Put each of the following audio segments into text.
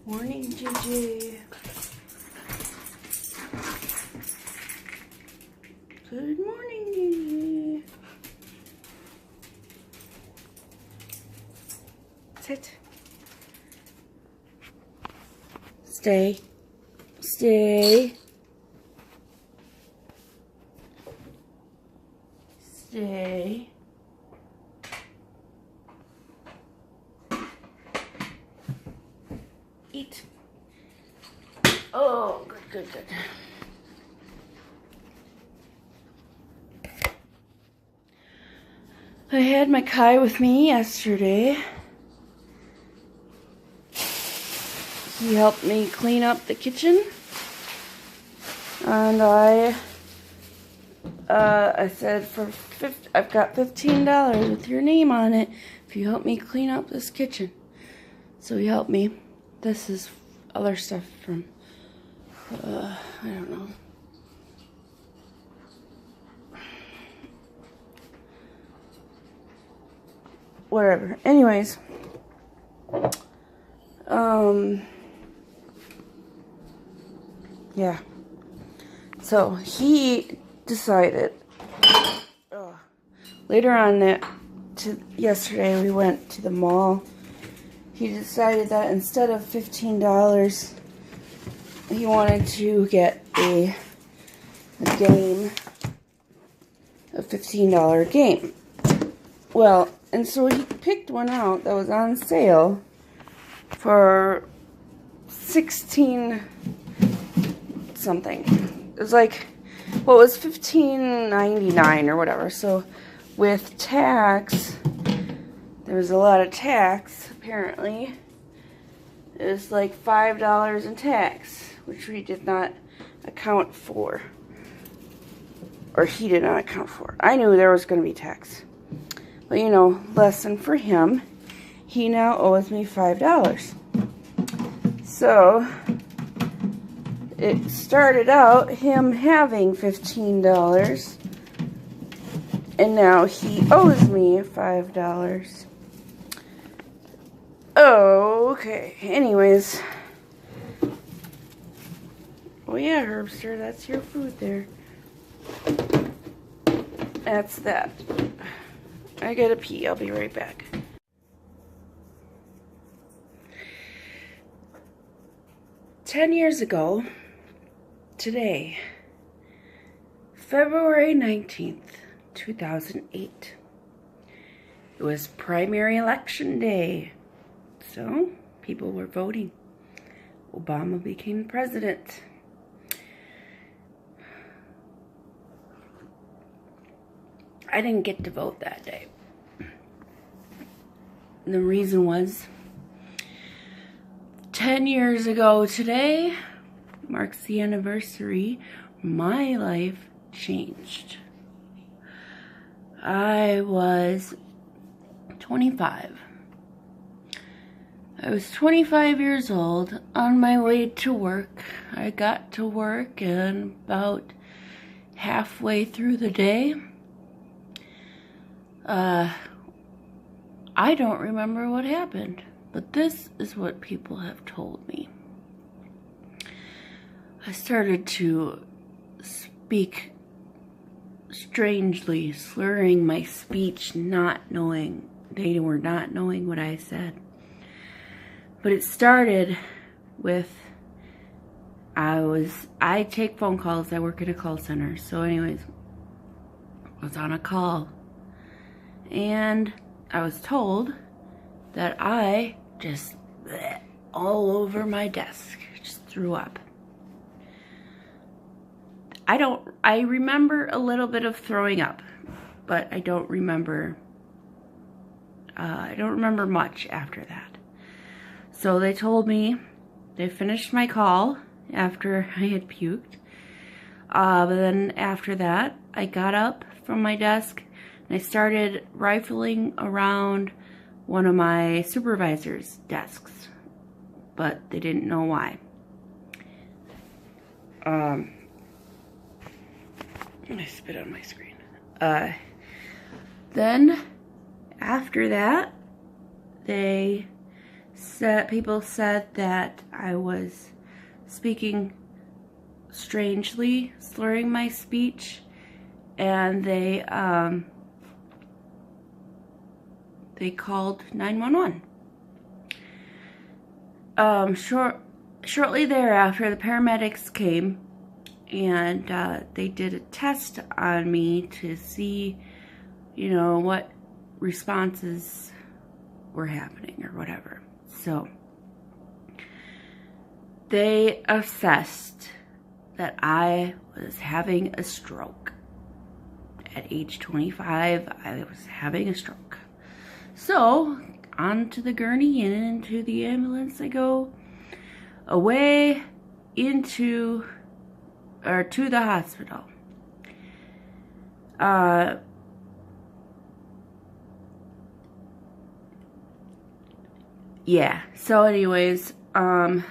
Morning, JJ. Good morning, JJ. Sit. Stay. Stay. Stay. Eat. Oh, good. I had my Kai with me yesterday. He helped me clean up the kitchen. And I said I've got $15 with your name on it if you help me clean up this kitchen. So he helped me. This is other stuff from, I don't know. Whatever. Anyways. Yeah. So he decided, later on yesterday we went to the mall. He decided that instead of $15, he wanted to get a game, a $15 game. Well, and so he picked one out that was on sale for 16 something. It was like, well, it was $15.99 or whatever. So with tax, there was a lot of tax, apparently. It was like $5 in tax, which we did not account for. Or he did not account for. I knew there was going to be tax. But, you know, lesson for him. He now owes me $5. So, it started out him having $15. And now he owes me $5. Okay, anyways. Oh yeah, Herbster, that's your food there. That's that. I gotta pee, I'll be right back. "10 years ago, today, February 19th, 2008, it was primary election day. So, people were voting. Obama became president. I didn't get to vote that day. And the reason was, 10 years ago today marks the anniversary my life changed. I was 25. I was 25 years old, on my way to work. I got to work, and about halfway through the day, I don't remember what happened, but this is what people have told me. I started to speak strangely, slurring my speech, they were not knowing what I said. But it started with, I take phone calls, I work at a call center. So anyways, I was on a call. And I was told that I just, all over my desk, just threw up. I remember a little bit of throwing up, but I don't remember much after that. So they told me, they finished my call after I had puked. But then after that, I got up from my desk and I started rifling around one of my supervisor's desks. But they didn't know why. I spit on my screen. Then, after that, they people said that I was speaking strangely, slurring my speech, and they called 911. Shortly thereafter, the paramedics came, and they did a test on me to see, you know, what responses were happening or whatever. So they assessed that I was having a stroke. At age 25, I was having a stroke. So onto the gurney and into the ambulance I go, away into, or to the hospital. Yeah, so anyways, the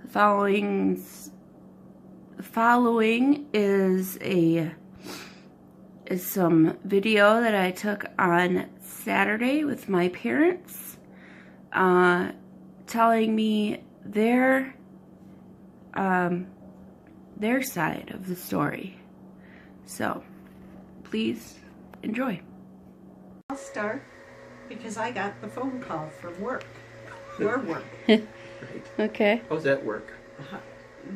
following is some video that I took on Saturday with my parents, telling me their side of the story. So, please enjoy. I'll start because I got the phone call from work. Your work. Right. Okay. How's that work?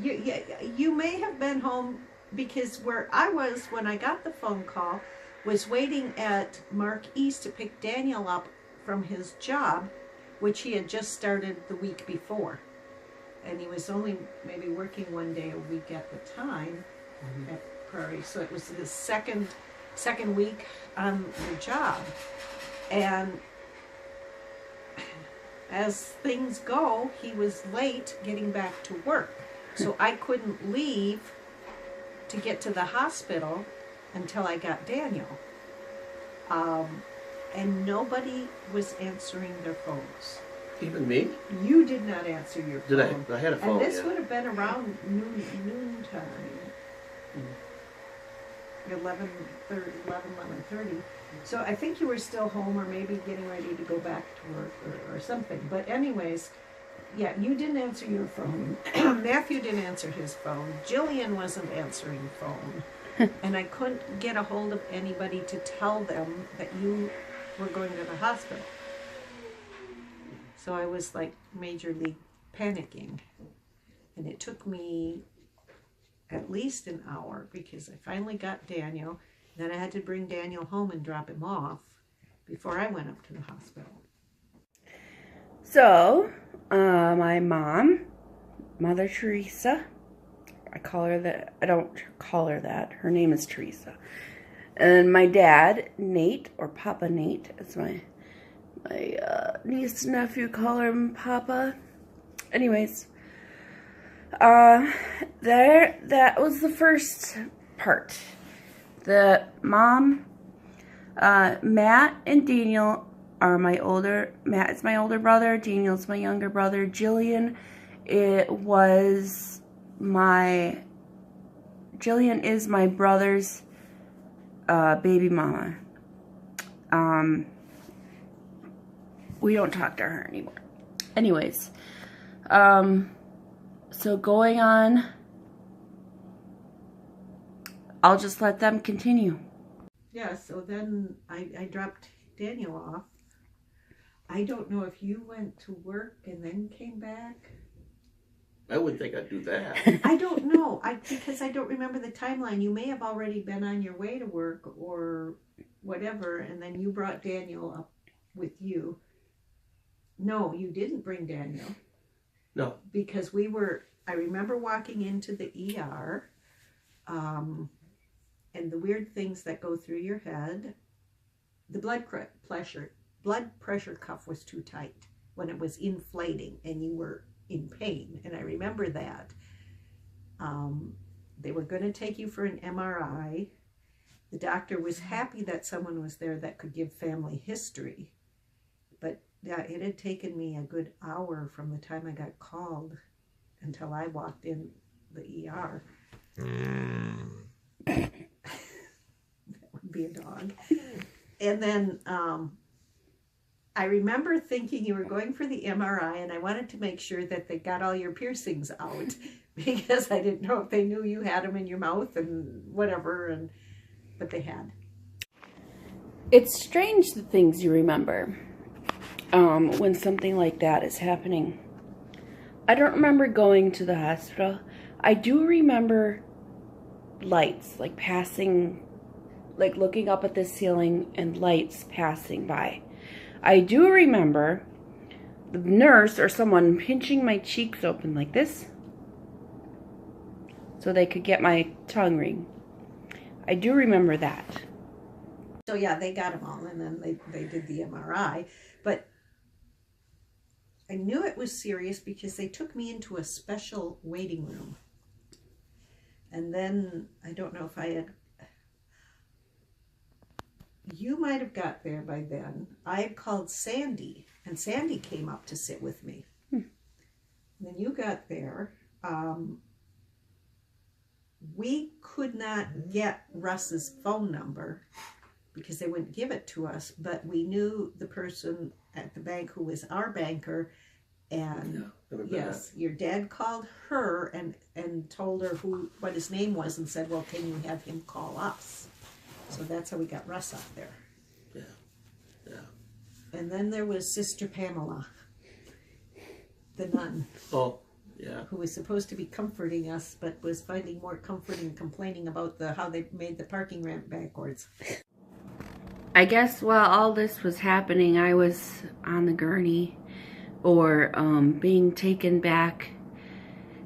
You may have been home because where I was when I got the phone call was waiting at Mark East to pick Daniel up from his job, which he had just started the week before. And he was only maybe working one day a week at the time at Prairie. So it was his second week on the job. And as things go, he was late getting back to work. So I couldn't leave to get to the hospital until I got Daniel. And nobody was answering their phones. Even me? You did not answer your phone. Did I? I had a phone. And this yeah. would have been around noon time. 11:30. So I think you were still home or maybe getting ready to go back to work or something. But anyways, yeah, you didn't answer your phone. Matthew didn't answer his phone. Jillian wasn't answering phone. And I couldn't get a hold of anybody to tell them that you were going to the hospital. So I was like major league panicking. And it took me at least an hour because I finally got Daniel. Then I had to bring Daniel home and drop him off before I went up to the hospital. So, my mom, Mother Teresa, I don't call her that. Her name is Teresa. And my dad, Nate, or Papa Nate, as my niece and nephew call him Papa. Anyways, that was the first part. The mom, Matt and Daniel are Matt is my older brother, Daniel's my younger brother. Jillian is my brother's baby mama. We don't talk to her anymore. Anyways, so going on, I'll just let them continue. Yeah, so then I dropped Daniel off. I don't know if you went to work and then came back. I wouldn't think I'd do that. I don't know. Because I don't remember the timeline. You may have already been on your way to work or whatever, and then you brought Daniel up with you. No, you didn't bring Daniel. No. Because I remember walking into the ER, and the weird things that go through your head. The blood pressure cuff was too tight when it was inflating and you were in pain. And I remember that. They were going to take you for an MRI. The doctor was happy that someone was there that could give family history. But yeah, it had taken me a good hour from the time I got called until I walked in the ER. That would be a dog. And then I remember thinking you were going for the MRI, and I wanted to make sure that they got all your piercings out because I didn't know if they knew you had them in your mouth and whatever, but they had. It's strange the things you remember when something like that is happening. I don't remember going to the hospital. I do remember lights, like passing, like looking up at the ceiling and lights passing by. I do remember the nurse or someone pinching my cheeks open like this so they could get my tongue ring. I do remember that. So yeah, they got them all, and then they did the MRI. But I knew it was serious because they took me into a special waiting room. And then, I don't know if I had... You might have got there by then. I had called Sandy, and Sandy came up to sit with me. When you got there, we could not get Russ's phone number because they wouldn't give it to us, but we knew the person at the bank who was our banker, and yes, your dad called her and told her what his name was and said, well, can you have him call us? So that's how we got Russ out there. Yeah. And then there was Sister Pamela, the nun. Oh, yeah. Who was supposed to be comforting us, but was finding more comfort in complaining about how they made the parking ramp backwards. I guess while all this was happening, I was on the gurney or being taken back,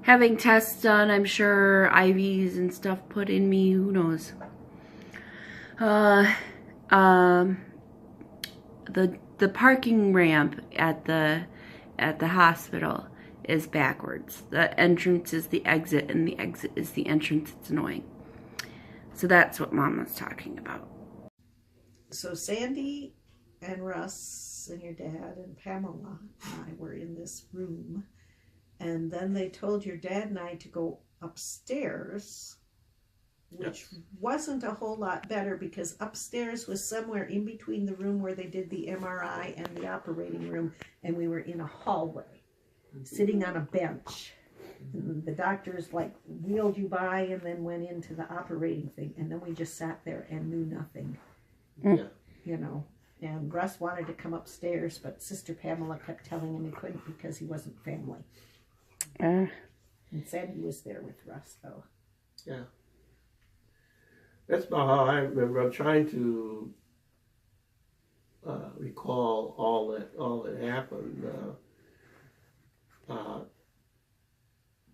having tests done, I'm sure, IVs and stuff put in me, who knows. The parking ramp at the hospital is backwards. The entrance is the exit, and the exit is the entrance. It's annoying. So that's what Mom was talking about. So Sandy and Russ and your dad and Pamela and I were in this room, and then they told your dad and I to go upstairs, which wasn't a whole lot better because upstairs was somewhere in between the room where they did the MRI and the operating room, and we were in a hallway sitting on a bench. And the doctors like wheeled you by and then went into the operating thing, and then we just sat there and knew nothing. Yeah. You know, and Russ wanted to come upstairs, but Sister Pamela kept telling him he couldn't because he wasn't family. And Sandy was there with Russ, though. Yeah. That's about how I remember. I'm trying to recall all that happened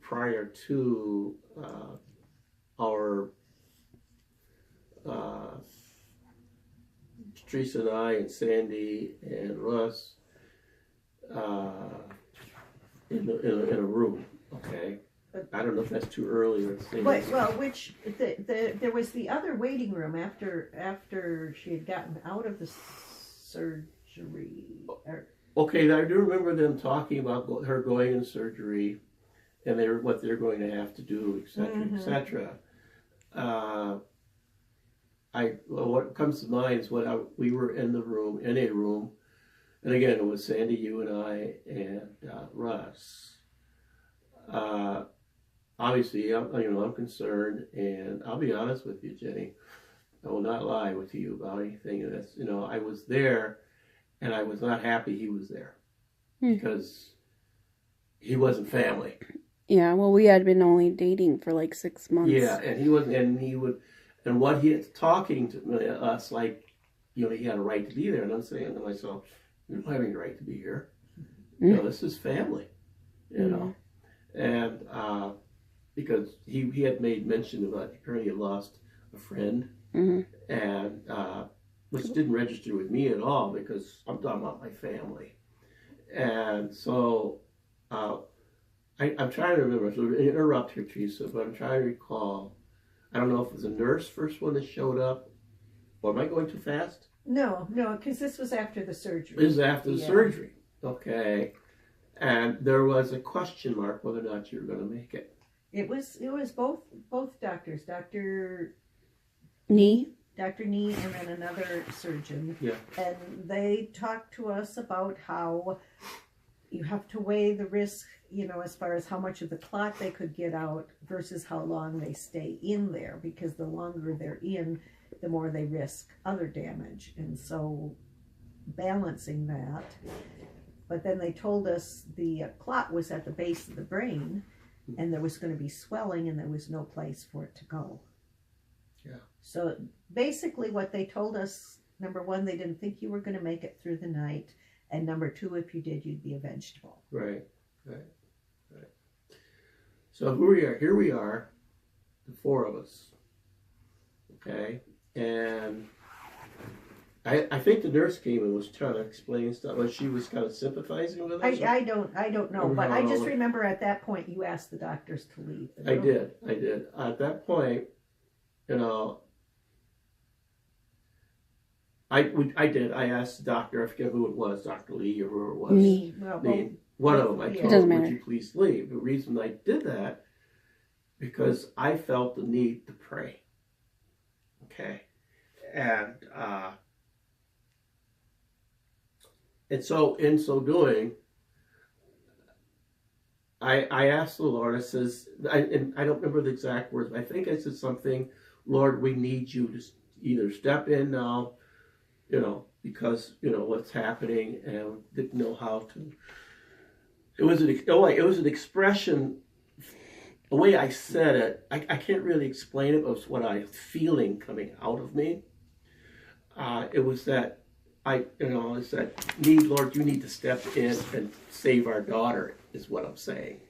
prior to our Teresa and I and Sandy and Russ in a room. Okay. I don't know if that's too early or there was the other waiting room after she had gotten out of the surgery. Okay, I do remember them talking about her going in surgery, and what they're going to have to do, etc., etc. What comes to mind is we were in a room, and again it was Sandy, you and I, and Russ. Obviously, I'm concerned, and I'll be honest with you, Jenny. I will not lie with you about anything of this. I was there, and I was not happy he was there because he wasn't family. Yeah, well, we had been only dating for like 6 months. Yeah, and he wasn't, and what he was talking to us like, he had a right to be there, and I'm saying to myself, you don't have any right to be here. This is family, and because he had made mention about apparently he had lost a friend, and which didn't register with me at all because I'm talking about my family, and so I'm trying to remember. So interrupt here, Teresa, but I'm trying to recall. I don't know if it was a nurse first one that showed up, or am I going too fast? No, because this was after the surgery. This is after the surgery, okay, and there was a question mark whether or not you were going to make it. It was both doctors, Dr. Nee. Dr. Nee and then another surgeon. Yeah. And they talked to us about how you have to weigh the risk, as far as how much of the clot they could get out versus how long they stay in there, because the longer they're in, the more they risk other damage. And so balancing that. But then they told us the clot was at the base of the brain and there was going to be swelling and there was no place for it to go. Yeah. So basically what they told us, number one, they didn't think you were going to make it through the night. And number two, if you did, you'd be a vegetable. Right. So here we are, the four of us. Okay. And I think the nurse came and was trying to explain stuff, but she was kind of sympathizing with us. I don't know, but I just remember at that point you asked the doctors to leave. I did. At that point, I did. I asked the doctor, I forget who it was, Dr. Lee or whoever it was. Me. One of them. I It told doesn't him, would matter. you please leave? The reason I did that, because I felt the need to pray. Okay. And so in so doing, I asked the Lord, I says, I don't remember the exact words, but I think I said something, Lord, we need you to either step in now, because, what's happening, and didn't know how to. It was an expression, the way I said it, I can't really explain it, but it was what I was feeling coming out of me. It was that, it's that need, Lord, you need to step in and save our daughter, is what I'm saying.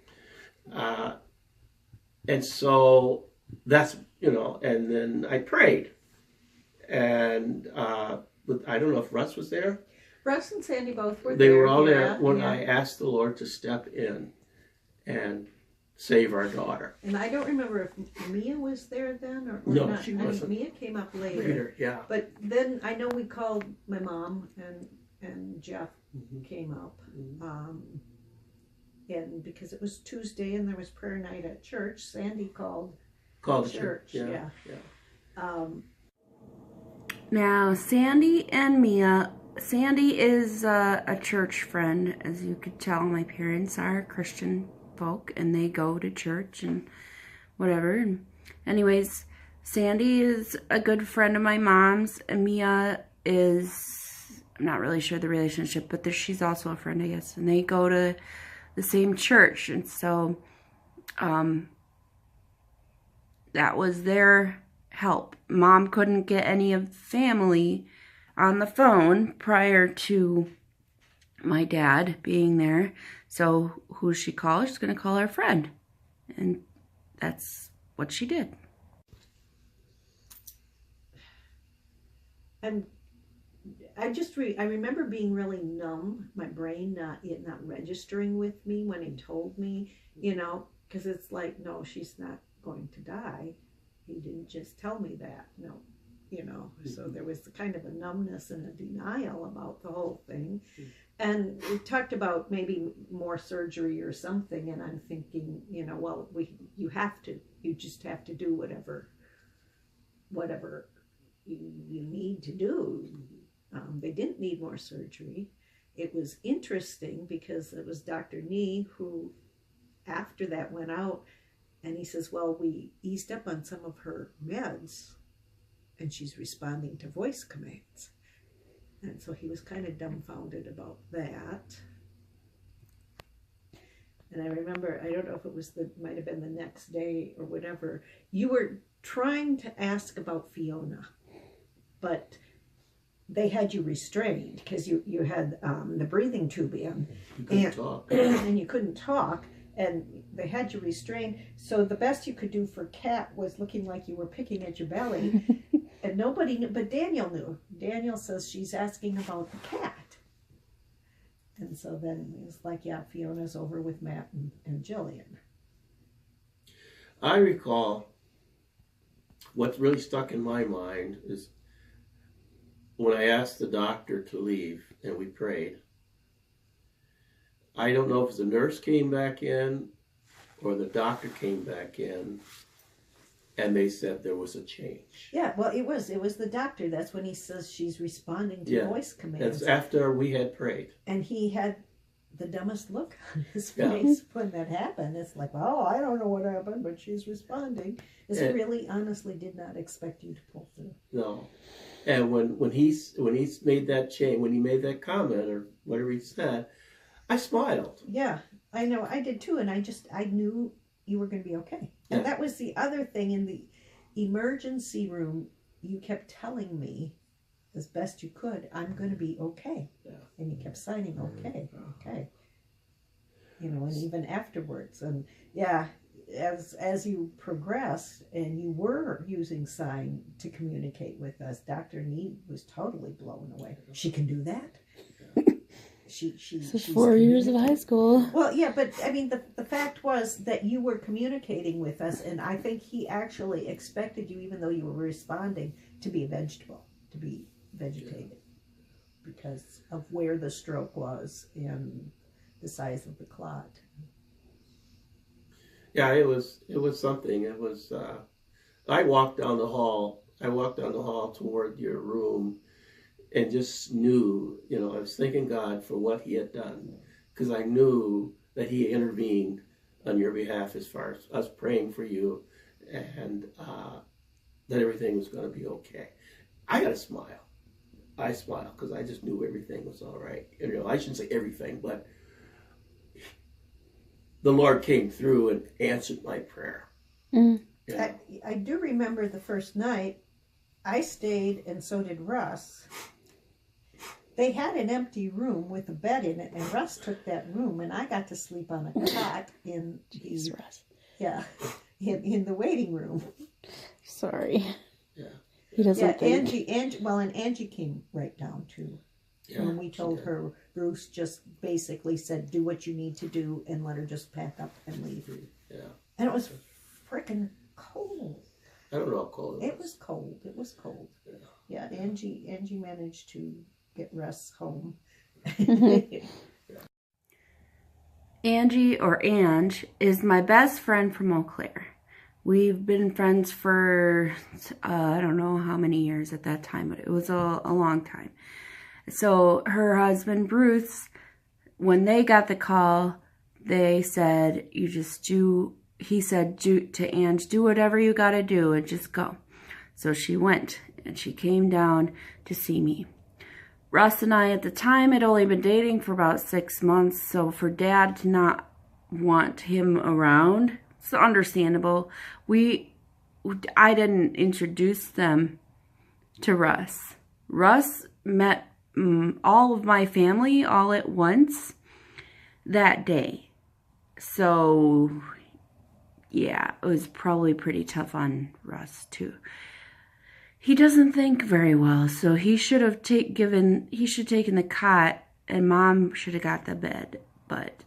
And so that's, and then I prayed. And I don't know if Russ was there. Russ and Sandy both were They there. were all there when I asked the Lord to step in and save our daughter. And I don't remember if Mia was there then or No, not. she wasn't. Mia came up later. Yeah. But then I know we called my mom and Jeff came up. And because it was Tuesday and there was prayer night at church, Sandy called Called church. Yeah. Now, Sandy and Mia. Sandy is a church friend, as you could tell. My parents are Christian folk, and they go to church and whatever. And anyways, Sandy is a good friend of my mom's, and Mia is, I'm not really sure the relationship, but she's also a friend, I guess. And they go to the same church, and so that was their help. Mom couldn't get any of the family on the phone prior to my dad being there. So who's she call? She's going to call her friend. And that's what she did. And I remember being really numb, my brain not registering with me when he told me, because it's like, no, she's not going to die. He didn't just tell me that, no. So there was kind of a numbness and a denial about the whole thing. And we talked about maybe more surgery or something, and I'm thinking, well, you just have to do whatever you need to do. They didn't need more surgery. It was interesting because it was Dr. Nee who, after that, went out, and he says, well, we eased up on some of her meds, and she's responding to voice commands. And so he was kind of dumbfounded about that. And I remember, I don't know if it might have been the next day or whatever, you were trying to ask about Fiona, but they had you restrained because you had the breathing tube in. You couldn't talk. And you couldn't talk. And they had you restrained. So the best you could do for Kat was looking like you were picking at your belly. And nobody knew, but Daniel knew. Daniel says she's asking about the cat. And so then it was like, yeah, Fiona's over with Matt and Jillian. I recall what's really stuck in my mind is when I asked the doctor to leave and we prayed. I don't know if the nurse came back in or the doctor came back in, and they said there was a change. Yeah, well, it was the doctor. That's when he says she's responding to Yeah. voice commands. It's after we had prayed. And he had the dumbest look on his Yeah. face when that happened. It's like, oh, I don't know what happened, but she's responding. This Yeah. really, honestly, did not expect you to pull through. No. And when he made that change, when he made that comment or whatever he said, I smiled. Yeah, I know. I did too, and I knew you were going to be okay. And Yeah. that was the other thing in the emergency room. You kept telling me, as best you could, I'm going to be okay. Yeah. And you kept signing, okay. You know, and even afterwards. And yeah, as you progressed and you were using sign to communicate with us, Dr. Need was totally blown away. She can do that? This is 4 years of high school. Well, yeah, but I mean, the fact was that you were communicating with us, and I think he actually expected you, even though you were responding, to be a vegetable, to be vegetated, because of where the stroke was and the size of the clot. Yeah, it was something. It was. I walked down the hall toward your room, and just knew, I was thanking God for what He had done, because I knew that He intervened on your behalf as far as us praying for you, and that everything was going to be okay. I got to smile. I smiled because I just knew everything was all right. I shouldn't say everything, but the Lord came through and answered my prayer. Mm. Yeah. I do remember the first night I stayed, and so did Russ. They had an empty room with a bed in it, and Russ took that room, and I got to sleep on a cot in Jeez, Russ. in the waiting room. Sorry. Yeah. He doesn't think. Angie came right down too. Yeah, When we told her, Bruce just basically said, do what you need to do and let her just pack up and leave. Yeah. And it was freaking cold. I don't know how cold It was cold. It was cold. Yeah. Yeah, Angie managed to get Russ home. Angie, or Ange, is my best friend from Eau Claire. We've been friends for, I don't know how many years at that time, but it was a long time. So her husband, Bruce, when they got the call, they said, he said to Ange, do whatever you got to do and just go. So she went, and she came down to see me. Russ and I at the time had only been dating for about 6 months, so for Dad to not want him around, it's understandable. I didn't introduce them to Russ. Russ met all of my family all at once that day. So, yeah, it was probably pretty tough on Russ too. He doesn't think very well, so he should have taken the cot, and Mom should have got the bed. But,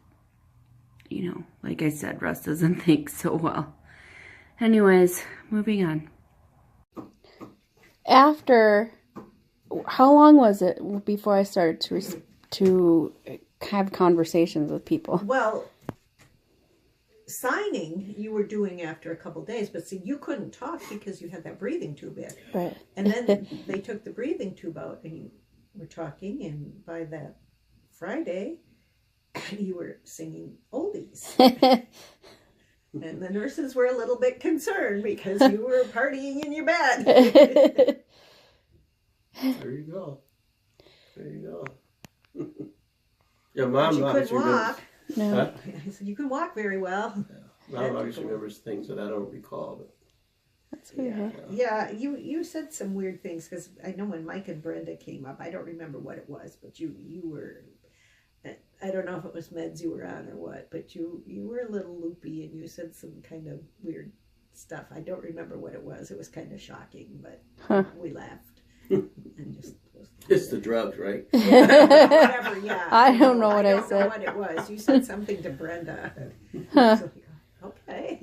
like I said, Russ doesn't think so well. Anyways, moving on. How long was it before I started to have conversations with people? Well, signing you were doing after a couple days, but see, you couldn't talk because you had that breathing tube in. Right. And then they took the breathing tube out, and you were talking, and by that Friday, you were singing oldies. And the nurses were a little bit concerned because you were partying in your bed. There you go. Yeah, Mom But you always couldn't remembers. walk. No. Huh? I said, you can walk very well. Mom always remembers things that I don't recall. But That's okay. Yeah, you said some weird things, because I know when Mike and Brenda came up, I don't remember what it was, but you were, I don't know if it was meds you were on or what, but you were a little loopy, and you said some kind of weird stuff. I don't remember what it was. It was kind of shocking, but we laughed. And just it's the drugs, right? whatever, yeah. I don't know what I don't said. know what it was. You said something to Brenda. So, okay.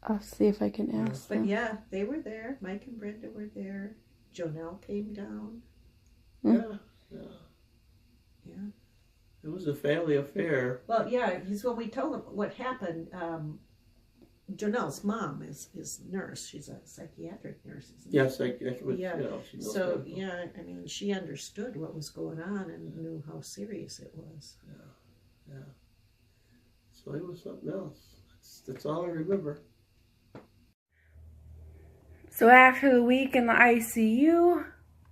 I'll see if I can ask But them. yeah, they were there. Mike and Brenda were there. Jonelle came down. Yeah. Yeah. It was a family affair. Well, yeah, because when we told him what happened, Janelle's mom is a nurse. She's a psychiatric nurse. Isn't she? Yes, Yeah. she knows So that. yeah, I mean, she understood what was going on and knew how serious it was. Yeah. So it was something else. That's all I remember. So after the week in the ICU,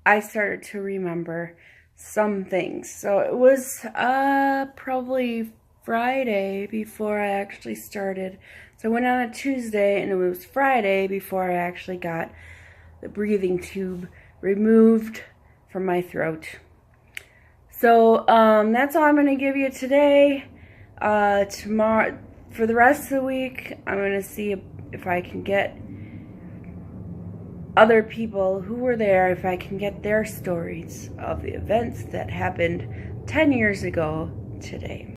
I started to remember some things. So it was probably Friday before I actually started. So I went on a Tuesday, and it was Friday before I actually got the breathing tube removed from my throat. So that's all I'm going to give you today. Tomorrow, for the rest of the week, I'm going to see if I can get other people who were there, if I can get their stories of the events that happened 10 years ago today.